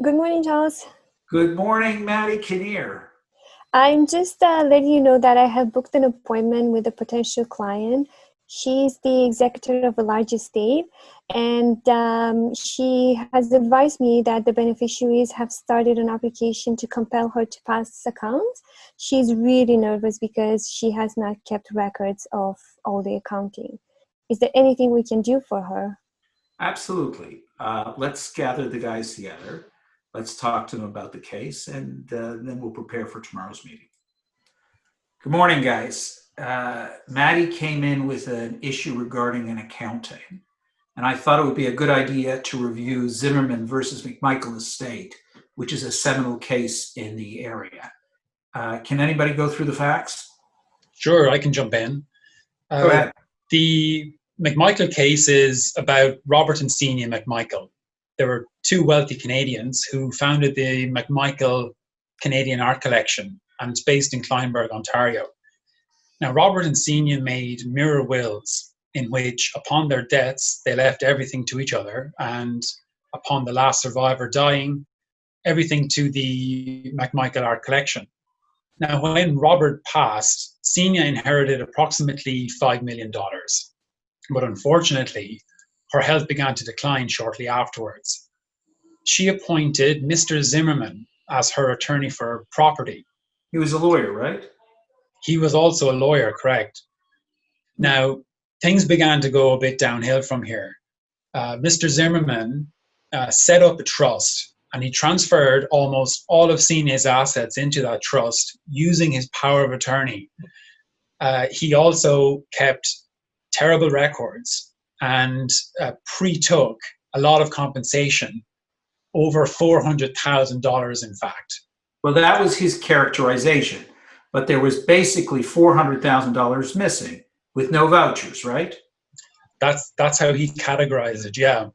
Good morning, Charles. Good morning, Maddie Kinnear. I'm just letting you know that I have booked an appointment with a potential client. She's the executor of a large estate, and she has advised me that the beneficiaries have started an application to compel her to pass accounts. She's really nervous because she has not kept records of all the accounting. Is there anything we can do for her? Absolutely. Let's gather the guys together. Let's talk to them about the case, and then we'll prepare for tomorrow's meeting. Good morning, guys. Maddie came in with an issue regarding an accounting, and I thought it would be a good idea to review Zimmerman versus McMichael Estate, which is a seminal case in the area. Can anybody go through the facts? Sure, I can jump in. Go ahead. The McMichael case is about Robert and Senior McMichael. There were two wealthy Canadians who founded the McMichael Canadian Art Collection, and it's based in Kleinburg, Ontario. Now, Robert and Senior made mirror wills in which, upon their deaths, they left everything to each other, and upon the last survivor dying, everything to the McMichael Art Collection. Now, when Robert passed, Senior inherited approximately $5 million. But unfortunately, her health began to decline shortly afterwards. She appointed Mr. Zimmerman as her attorney for property. He was a lawyer, right? He was also a lawyer, correct? Now, things began to go a bit downhill from here. Mr. Zimmerman set up a trust, and he transferred almost all of Senior's assets into that trust using his power of attorney. He also kept terrible records and pre-took a lot of compensation, over $400,000 in fact. Well, that was his characterization, but there was basically $400,000 missing with no vouchers, right? That's how he categorized it, yeah.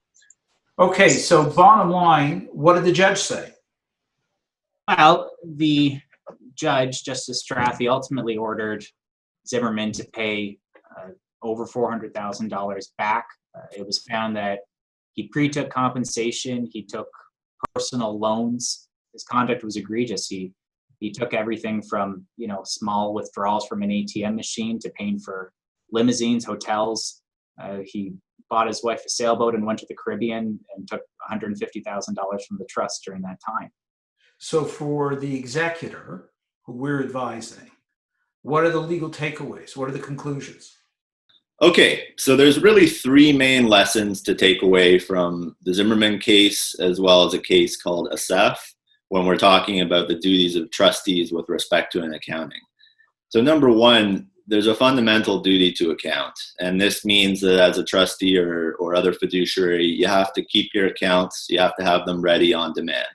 Okay, so bottom line, what did the judge say? Well, the judge, Justice Strathy, ultimately ordered Zimmerman to pay over $400,000 back. It was found that he pre-took compensation, he took personal loans. His conduct was egregious. He took everything from small withdrawals from an ATM machine to paying for limousines, hotels. He bought his wife a sailboat and went to the Caribbean and took $150,000 from the trust during that time. So for the executor, who we're advising, what are the legal takeaways? What are the conclusions? Okay, so there's really three main lessons to take away from the Zimmerman case, as well as a case called Assef, when we're talking about the duties of trustees with respect to an accounting. So number one, there's a fundamental duty to account. And this means that as a trustee or other fiduciary, you have to keep your accounts, you have to have them ready on demand.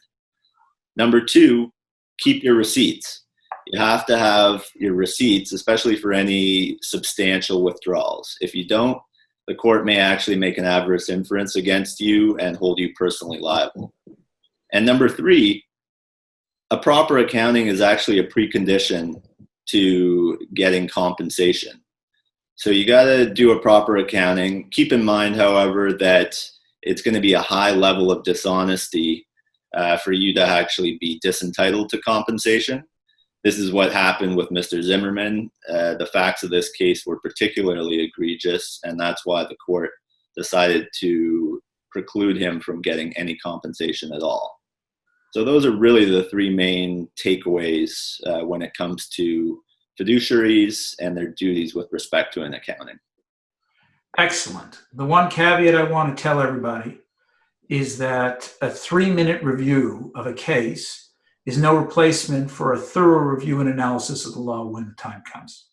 Number two, keep your receipts. You have to have your receipts, especially for any substantial withdrawals. If you don't, the court may actually make an adverse inference against you and hold you personally liable. And number three, a proper accounting is actually a precondition to getting compensation. So you got to do a proper accounting. Keep in mind, however, that it's going to be a high level of dishonesty for you to actually be disentitled to compensation. This is what happened with Mr. Zimmerman. The facts of this case were particularly egregious, and that's why the court decided to preclude him from getting any compensation at all. So those are really the three main takeaways when it comes to fiduciaries and their duties with respect to an accounting. Excellent. The one caveat I want to tell everybody is that a 3-minute review of a case is no replacement for a thorough review and analysis of the law when the time comes.